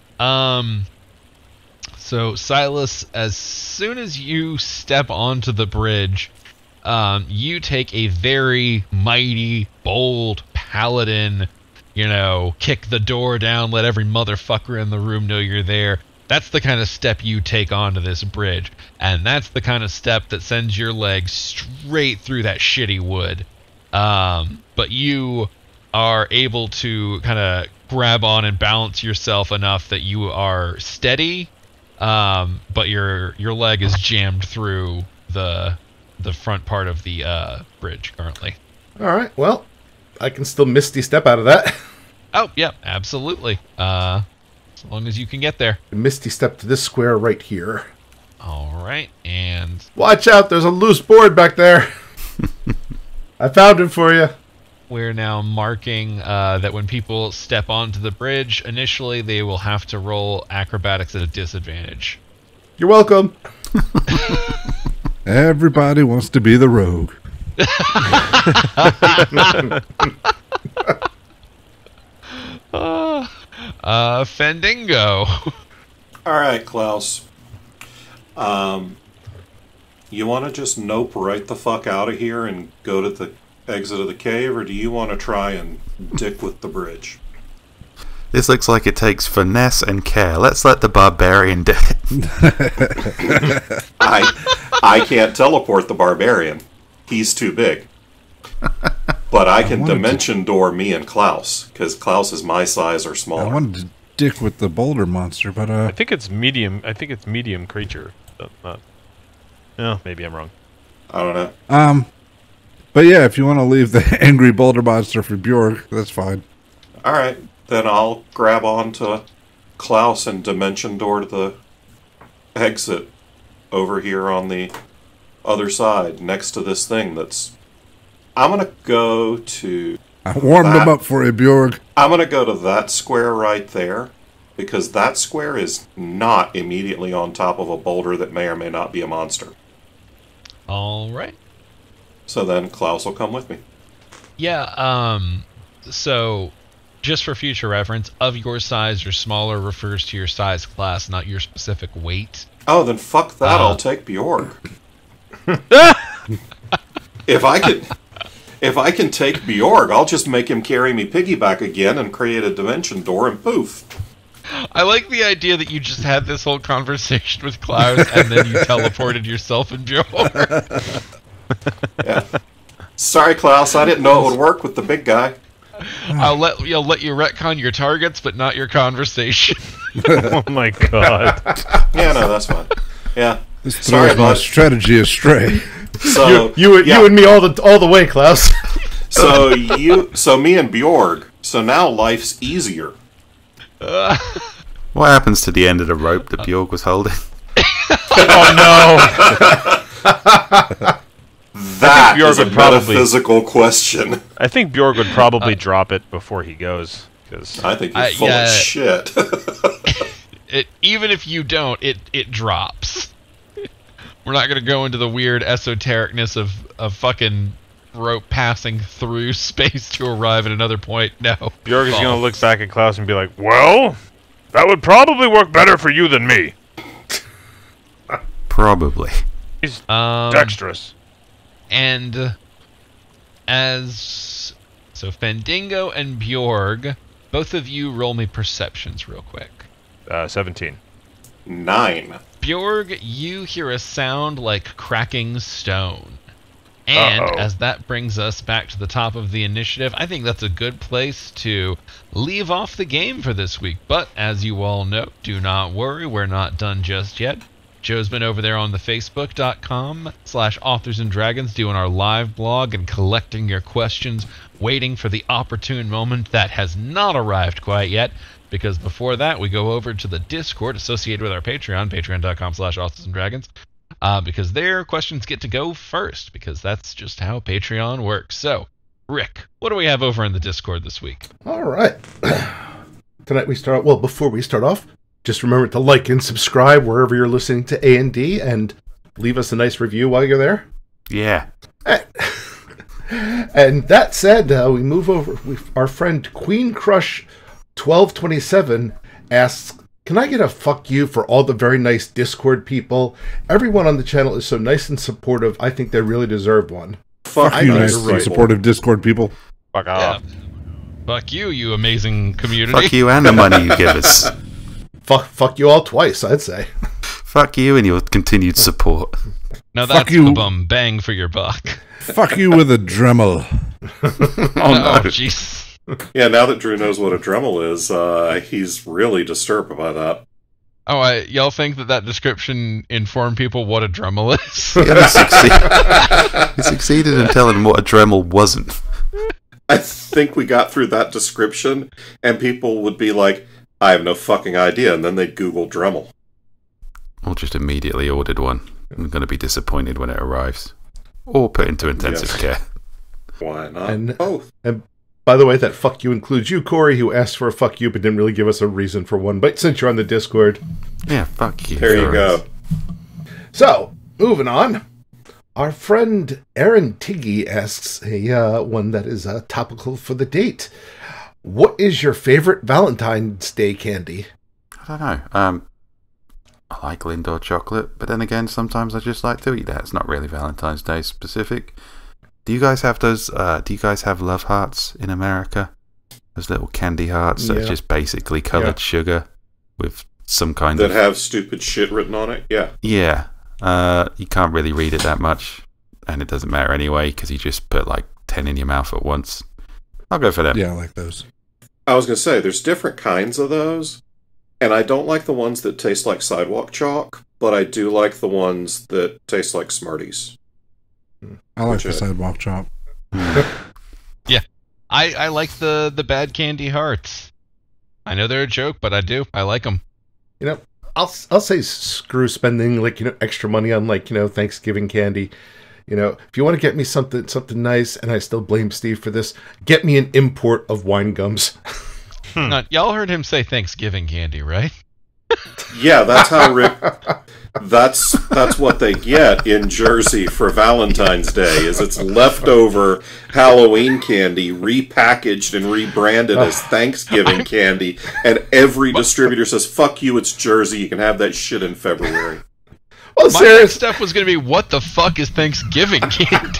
So Silas, as soon as you step onto the bridge, you take a very mighty, bold paladin, kick the door down, let every motherfucker in the room know you're there. That's the kind of step you take onto this bridge, and that's the kind of step that sends your legs straight through that shitty wood. But you are able to kind of grab on and balance yourself enough that you are steady, but your leg is jammed through the front part of the bridge currently. All right. Well, I can still Misty Step out of that. Oh, yeah, absolutely. As long as you can get there. Misty Step to this square right here. All right, and Watch out, there's a loose board back there. I found it for you. we're now marking that when people step onto the bridge, initially they will have to roll acrobatics at a disadvantage. You're welcome. Everybody wants to be the rogue. Fendingo. All right, Klaus. You want to just nope right the fuck out of here and go to the exit of the cave, or do you want to try and dick with the bridge? This looks like it takes finesse and care. Let's let the barbarian do it. I can't teleport the barbarian. He's too big. But I can dimension door me and Klaus, because Klaus is my size or smaller. I wanted to dick with the boulder monster, but I think it's medium. I think it's medium creature. No, maybe I'm wrong. I don't know. But yeah, if you want to leave the angry boulder monster for Bjorg, that's fine. All right, then I'll grab onto Klaus and dimension door to the exit over here on the other side, next to this thing that's... I'm going to go to... I warmed them up for you, Bjorg. I'm going to go to that square right there, because that square is not immediately on top of a boulder that may or may not be a monster. All right. So then Klaus will come with me. Yeah, so just for future reference, of your size or smaller refers to your size class, not your specific weight. Oh, then fuck that, I'll take Bjorg. If I can take Bjorg, I'll just make him carry me piggyback again and create a dimension door and poof. I like the idea that you just had this whole conversation with Klaus and then you teleported yourself and Bjorg. Yeah. Sorry, Klaus, I didn't know it would work with the big guy. I'll let you retcon your targets, but not your conversation. Oh my god. Yeah, no, that's fine. Yeah. This Sorry, throws my bud. strategy astray. So You and me all the way, Klaus. so me and Bjorg. So now life's easier. What happens to the end of the rope that Bjorg was holding? Oh no. That Bjorg is a would probably- metaphysical question. I think Bjorg would probably drop it before he goes. Cause I think you're full yeah. of shit. Even if you don't, it drops. We're not going to go into the weird esotericness of fucking rope passing through space to arrive at another point. No. Bjorg is going to look back at Klaus and be like, well, that would probably work better for you than me. Probably. He's dexterous. And so Fendingo and Bjorg, both of you roll me perceptions real quick. 17. 9. Bjorg, you hear a sound like cracking stone. And as that brings us back to the top of the initiative, I think that's a good place to leave off the game for this week. But as you all know, do not worry, we're not done just yet. Joe's been over there on the facebook.com/authorsanddragons doing our live blog and collecting your questions, waiting for the opportune moment that has not arrived quite yet. Because before that, we go over to the Discord associated with our Patreon, patreon.com/authorsanddragons. Because their questions get to go first, because that's just how Patreon works. So, Rick, what do we have over in the Discord this week? All right. Tonight we start. Well, before we start off, just remember to like and subscribe wherever you're listening to A&D, and leave us a nice review while you're there. Yeah. And that said, we move over. Our friend Queen Crush 1227 asks, "Can I get a fuck you for all the very nice Discord people? Everyone on the channel is so nice and supportive. I think they really deserve one." Fuck You you, nice, people. supportive Discord people. Fuck off. Fuck you, you amazing community. Fuck you and the money you give us. Fuck you all twice, I'd say. Fuck you and your continued support. Now Fuck that's you. bum bang for your buck. Fuck you with a Dremel. Oh, jeez. Yeah, now that Drew knows what a Dremel is, he's really disturbed by that. Oh, y'all think that description informed people what a Dremel is? Yeah, he succeeded in telling what a Dremel wasn't. I think we got through that description, and people would be like, I have no fucking idea, and then they'd Google Dremel. Or just immediately ordered one. I'm going to be disappointed when it arrives. Or put into intensive care. Why not? And Both. And by the way, that fuck you includes you, Corey, who asked for a fuck you but didn't really give us a reason for one. But since you're on the Discord. Yeah, fuck you. There you go. So, moving on. Our friend Aaron Tiggy asks one that is topical for the date. What is your favorite Valentine's Day candy? I don't know. I like Lindor chocolate, but then again, sometimes I just like to eat that. It's not really Valentine's Day specific. Do you guys have those? Do you guys have love hearts in America? Those little candy hearts that are just basically colored sugar with some kind that of... have stupid shit written on it? Yeah. Yeah. You can't really read it that much, and it doesn't matter anyway, because you just put like 10 in your mouth at once. I'll go for them. Yeah, I like those. I was going to say, there's different kinds of those, and I don't like the ones that taste like sidewalk chalk, but I do like the ones that taste like Smarties. I like the sidewalk chop. Yeah. I like the bad candy hearts. I know they're a joke, but I do. I like them. You know, I'll say screw spending extra money on Thanksgiving candy. You know, if you want to get me something nice, and I still blame Steve for this, get me an import of wine gums. Now, y'all heard him say Thanksgiving candy, right? Yeah, that's how Rick. That's what they get in Jersey for Valentine's Day. Is it's leftover Halloween candy repackaged and rebranded as Thanksgiving candy, and every distributor says, "Fuck you, it's Jersey. You can have that shit in February." Well, My next step was going to be, what the fuck is Thanksgiving candy?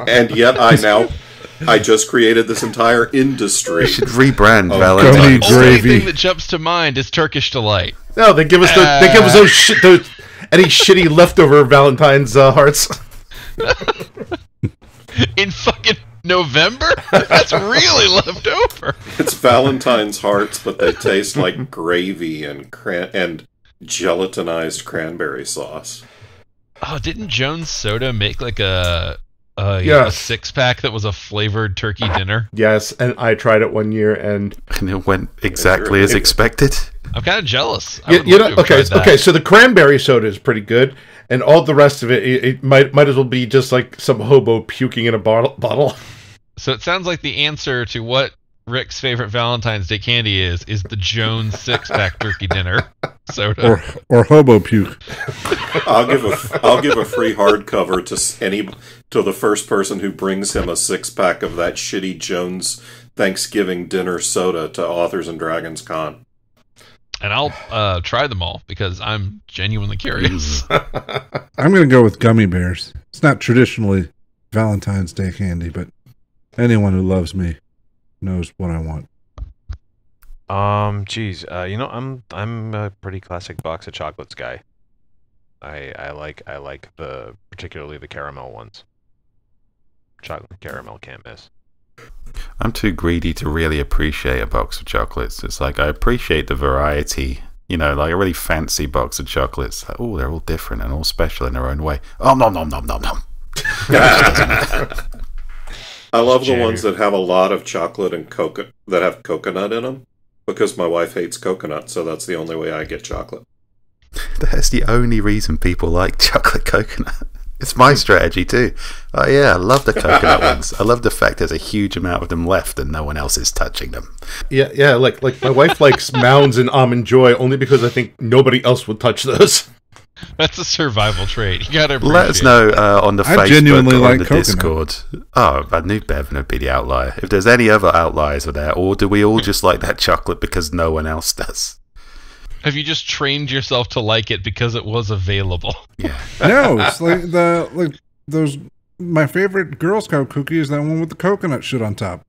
And yet I just created this entire industry. You should rebrand The Valentine's. only thing that jumps to mind is Turkish Delight. No, they give us those any shitty leftover Valentine's hearts. In fucking November? That's really left over. It's Valentine's hearts, but they taste like gravy and gelatinized cranberry sauce. Oh, didn't Jones Soda make like a Yes. 6-pack that was a flavored turkey dinner? Yes, and I tried it one year, and it went exactly as expected. I'm kind of jealous. Okay. So the cranberry soda is pretty good, and all the rest of it might as well be just like some hobo puking in a bottle. So it sounds like the answer to what Rick's favorite Valentine's Day candy is the Jones 6-pack turkey dinner soda, or hobo puke. I'll give a free hardcover to the first person who brings him a 6-pack of that shitty Jones Thanksgiving dinner soda to Authors and Dragons Con. And I'll try them all because I'm genuinely curious. I'm going to go with gummy bears. It's not traditionally Valentine's Day candy, but anyone who loves me knows what I want. I'm a pretty classic box of chocolates guy. I like particularly the caramel ones. Chocolate caramel can't miss. I'm too greedy to really appreciate a box of chocolates. It's like I appreciate the variety. You know, like a really fancy box of chocolates. Like, oh, they're all different and all special in their own way. Oh, nom nom nom nom nom. I love the ones that have a lot of chocolate and that have coconut in them, because my wife hates coconut, so that's the only way I get chocolate. That's the only reason people like chocolate coconut. It's my strategy too. Oh yeah, I love the coconut ones. I love the fact there's a huge amount of them left and no one else is touching them. Yeah. Like my wife likes Mounds and Almond Joy only because I think nobody else would touch those. That's a survival trait. You gotta let us know on the Facebook genuinely or on like the coconut. Discord. Oh, I knew Bevin would be the outlier. If there's any other outliers of that, or do we all just like that chocolate because no one else does? Have you just trained yourself to like it because it was available? Yeah. No, it's like those. My favorite Girl Scout cookie is that one with the coconut shit on top.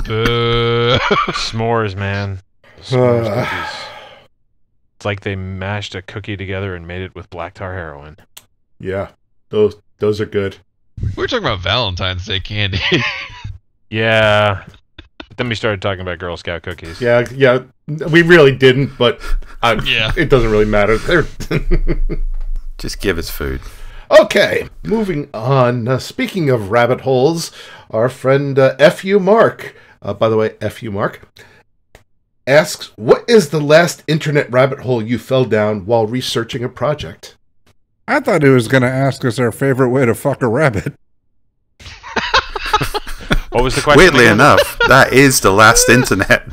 S'mores, man. S'mores cookies. It's like they mashed a cookie together and made it with black tar heroin. Yeah, those are good. We're talking about Valentine's Day candy. Yeah. But then we started talking about Girl Scout cookies. Yeah, we really didn't, but it doesn't really matter. Just give us food. Okay, moving on. Speaking of rabbit holes, our friend F.U. Mark, by the way, F.U. Mark, asks, what is the last internet rabbit hole you fell down while researching a project? I thought he was going to ask us our favorite way to fuck a rabbit. What was the question? Weirdly again? enough, that is the last internet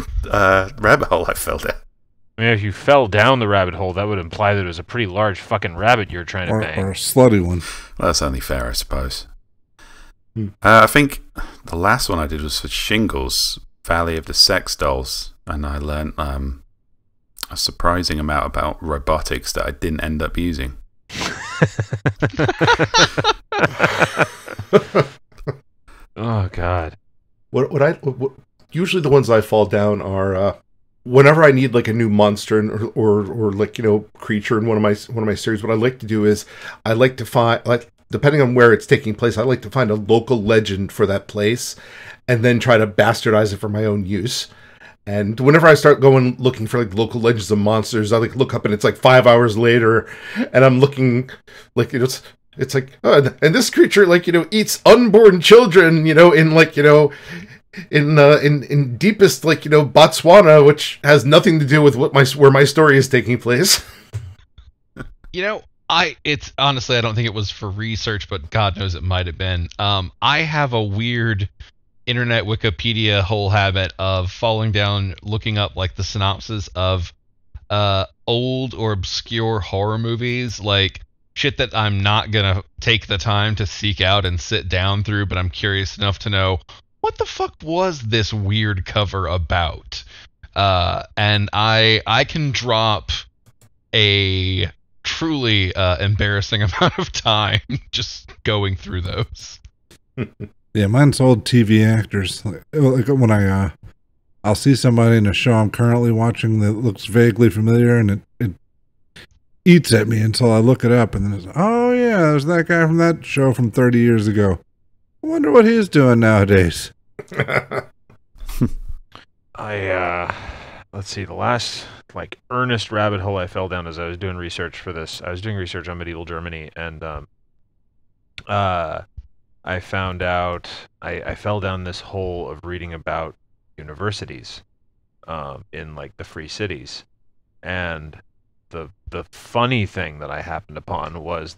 rabbit hole I fell down. I mean, if you fell down the rabbit hole, that would imply that it was a pretty large fucking rabbit you were trying to bang. Or a slutty one. Well, that's only fair, I suppose. I think the last one I did was for Shingles, Valley of the Sex Dolls, and I learned a surprising amount about robotics that I didn't end up using. Oh God! What usually the ones I fall down are whenever I need like a new monster or like, you know, creature in one of my series. What I like to do is I like to find, like, depending on where it's taking place, I like to find a local legend for that place and then try to bastardize it for my own use. And whenever I start going looking for like local legends of monsters, I like look up and it's like 5 hours later, and I'm looking like, you know, it's like, oh, and this creature, like, you know, eats unborn children, you know, in like, you know, in deepest, like, you know, Botswana, which has nothing to do with where my story is taking place. You know, it's honestly, I don't think it was for research, but God knows it might have been. I have a weird internet Wikipedia whole habit of falling down, looking up like the synopsis of old or obscure horror movies, like shit that I'm not gonna take the time to seek out and sit down through, but I'm curious enough to know what the fuck was this weird cover about. And I can drop a truly embarrassing amount of time just going through those. Yeah, mine's old TV actors. Like when I'll see somebody in a show I'm currently watching that looks vaguely familiar, and it eats at me until I look it up, and then it's, oh yeah, there's that guy from that show from 30 years ago. I wonder what he's doing nowadays. Let's see, the last like earnest rabbit hole I fell down as I was doing research for this. I was doing research on medieval Germany, and I found out I fell down this hole of reading about universities in like the free cities, and the funny thing that I happened upon was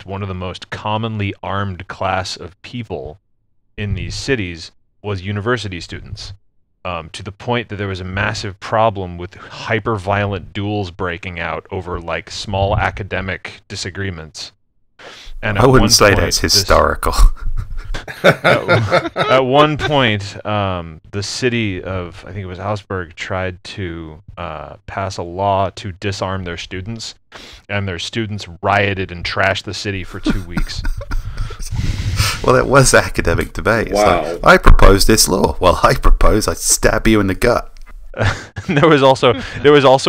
one of the most commonly armed class of people in these cities was university students, to the point that there was a massive problem with hyper-violent duels breaking out over like small academic disagreements. And I wouldn't say that's historical. At one point, the city of, I think it was Augsburg, tried to pass a law to disarm their students, and their students rioted and trashed the city for 2 weeks. Well, it was academic debate. Wow. Like, I propose this law. Well, I propose I stab you in the gut. There was also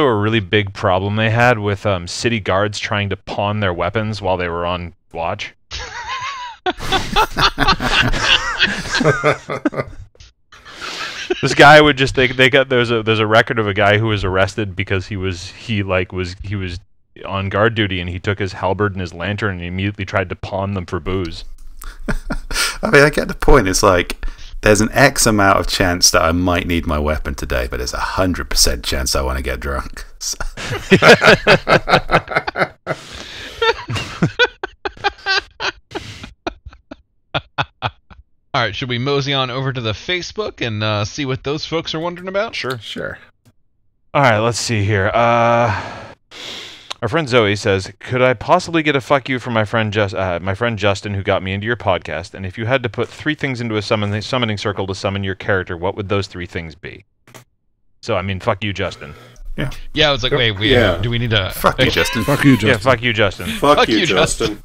a really big problem they had with city guards trying to pawn their weapons while they were on watch. This guy would just there's a record of a guy who was arrested because he was on guard duty, and he took his halberd and his lantern and he immediately tried to pawn them for booze. I mean, I get the point. It's like there's an X amount of chance that I might need my weapon today, but there's 100% chance I want to get drunk. So. All right, should we mosey on over to the Facebook and see what those folks are wondering about? Sure. All right, let's see here. Our friend Zoe says, "Could I possibly get a fuck you from my friend Justin, who got me into your podcast? And if you had to put 3 things into a summoning circle to summon your character, what would those 3 things be?" So, I mean, fuck you, Justin. Yeah. Yeah, I was like, wait, do we need to... Fuck you, Justin. Fuck you, Justin. Yeah, fuck you, Justin. Fuck you, Justin.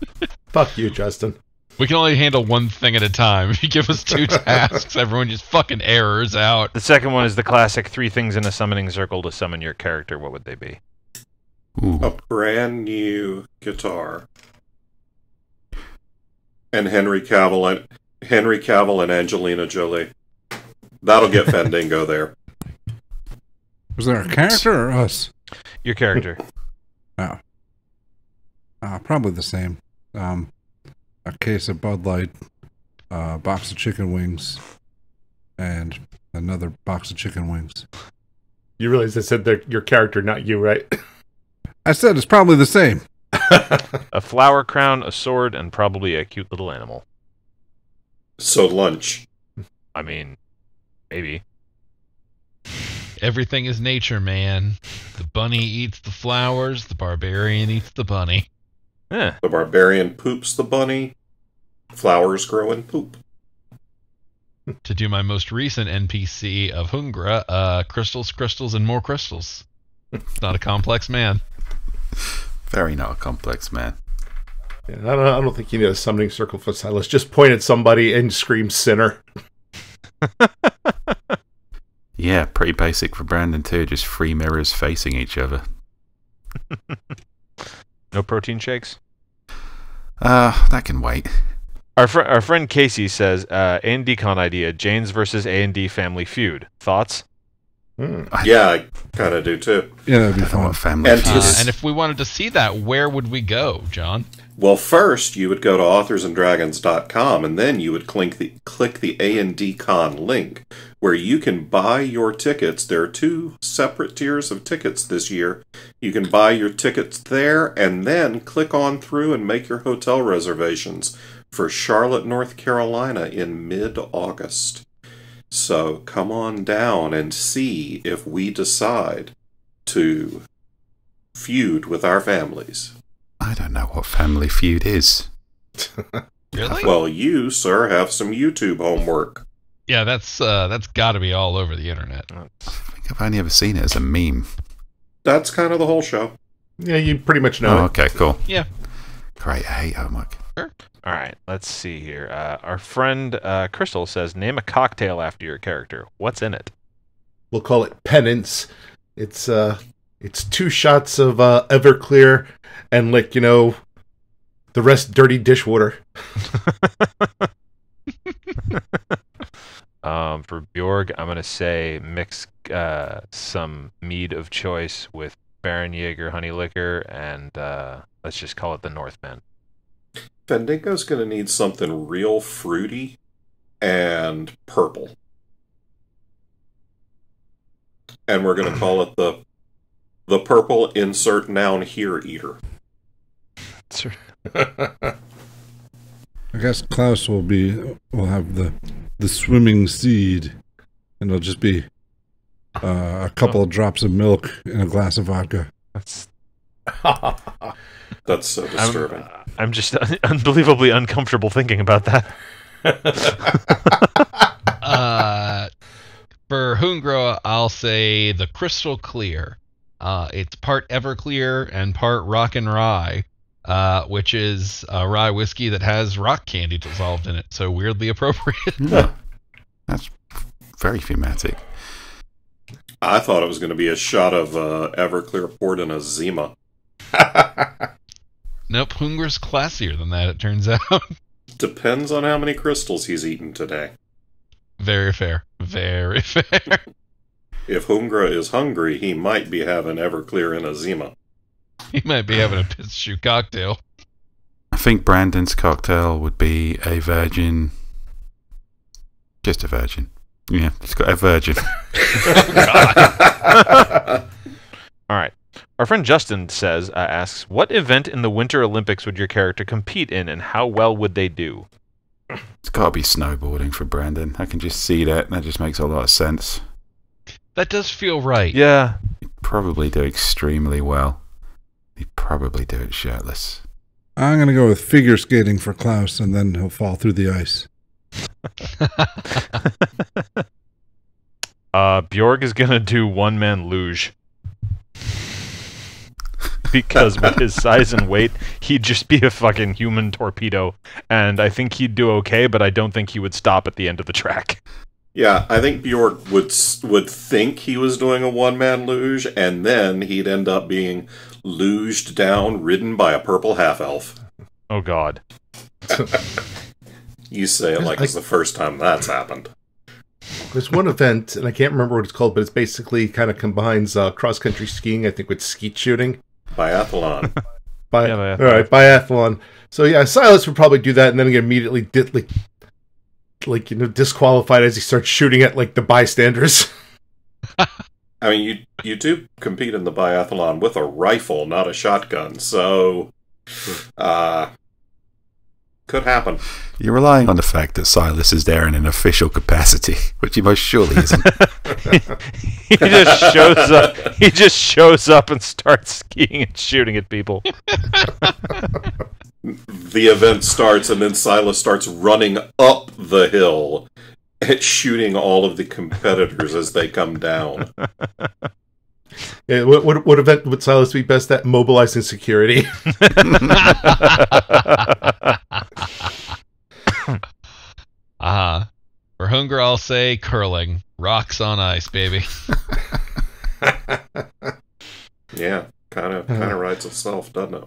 Fuck you, Justin. We can only handle one thing at a time. If you give us 2 tasks, everyone just fucking errors out. The second one is the classic 3 things in a summoning circle to summon your character. What would they be? Ooh. A brand new guitar. And Henry Cavill and Angelina Jolie. That'll get Fandango there. Was there a character or us? Your character. Oh. Probably the same. A case of Bud Light, a box of chicken wings, and another box of chicken wings. You realize I said your character, not you, right? I said it's probably the same. A flower crown, a sword, and probably a cute little animal. So lunch. I mean, maybe. Everything is nature, man. The bunny eats the flowers, the barbarian eats the bunny. Eh. The barbarian poops the bunny. Flowers grow in poop. To do my most recent NPC of Hungra, crystals, crystals, and more crystals. Not a complex man. Very not a complex man. Yeah, I don't think you need a summoning circle for Silas. Just point at somebody and scream sinner. Yeah, pretty basic for Brandon too. Just 3 mirrors facing each other. No protein shakes? That can wait. Our friend Casey says, A&D con idea, Jane's versus A&D family feud. Thoughts? Yeah, I kind of do too. Yeah, that'd be I don't know fun. what family And feud is. And if we wanted to see that, where would we go, John? Well, first you would go to authorsanddragons.com, and then you would click the A&D Con link, where you can buy your tickets. There are 2 separate tiers of tickets this year. You can buy your tickets there, and then click on through and make your hotel reservations for Charlotte, North Carolina in mid-August. So come on down and see if we decide to feud with our families. I don't know what family feud is. Really? Well, you, sir, have some YouTube homework. Yeah, that's got to be all over the internet. I think I've only ever seen it as a meme. That's kind of the whole show. Yeah, you pretty much know Oh, it. okay, cool. Yeah. Great, I hate homework. All right, let's see here. Our friend Crystal says, name a cocktail after your character. What's in it? We'll call it penance. It's 2 shots of Everclear and, like, the rest dirty dishwater. For Bjorg, I'm going to say mix some mead of choice with Baron Jaeger honey liquor, and let's just call it the Northman. Fendingo's going to need something real fruity and purple. And we're going to call it the purple insert noun here eater. Sure. I guess Klaus will have the swimming seed, and it'll just be a couple of drops of milk in a glass of vodka. That's so disturbing. I'm just unbelievably uncomfortable thinking about that. For Hungra, I'll say the Crystal Clear. It's part Everclear and part Rock and Rye, which is a rye whiskey that has rock candy dissolved in it, so weirdly appropriate. Yeah. That's very thematic. I thought it was going to be a shot of Everclear poured in a Zima. Nope, Hungra's classier than that, it turns out. Depends on how many crystals he's eaten today. Very fair. Very fair. If Hungra is hungry, he might be having Everclear in a Zima. He might be having a piss shoe cocktail. I think Brandon's cocktail would be a virgin. Just a virgin. Yeah, it's got a virgin. All right. Our friend Justin asks, what event in the Winter Olympics would your character compete in, and how well would they do? It's got to be snowboarding for Brandon. I can just see that. That just makes a lot of sense. That does feel right. Yeah. He'd probably do extremely well. He'd probably do it shirtless. I'm going to go with figure skating for Klaus, and then he'll fall through the ice. Bjorg is going to do one-man luge. Because with his size and weight, he'd just be a fucking human torpedo. And I think he'd do okay, but I don't think he would stop at the end of the track. Yeah, I think Bjork would think he was doing a one-man luge, and then he'd end up being luged down, ridden by a purple half-elf. Oh, God. You say it like it's the first time that's happened. There's one event, and I can't remember what it's called, but it's basically kind of combines cross-country skiing, I think, with skeet shooting. Biathlon. Biathlon. All right, biathlon. So yeah, Silas would probably do that, and then get immediately disqualified as he starts shooting at like the bystanders. I mean, you do compete in the biathlon with a rifle, not a shotgun, so could happen. You're relying on the fact that Silas is there in an official capacity, which he most surely isn't. He just shows up. He just shows up and starts skiing and shooting at people. The event starts, and then Silas starts running up the hill, shooting all of the competitors as they come down. Yeah, what event would Silas be best at? Mobilizing security. For Hunger, I'll say curling. Rocks on ice, baby. Yeah, kind of writes itself, doesn't it?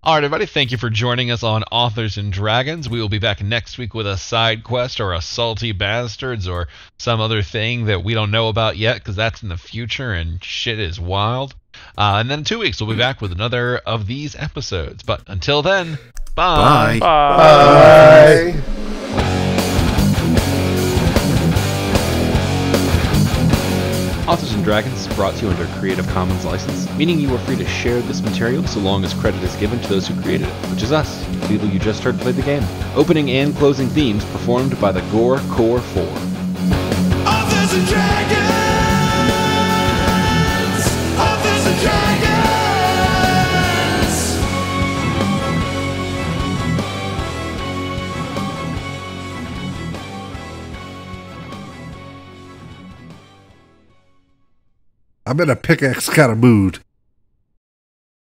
All right, everybody, thank you for joining us on Authors and Dragons. We will be back next week with a side quest or a salty bastards or some other thing that we don't know about yet because that's in the future and shit is wild. And then in 2 weeks, we'll be back with another of these episodes. But until then, bye. Bye. Authors and Dragons is brought to you under a Creative Commons license, meaning you are free to share this material so long as credit is given to those who created it, which is us, the people you just heard play the game. Opening and closing themes performed by the Gore Core 4. Authors and Dragons! Authors and Dragons! I'm in a pickaxe kind of mood.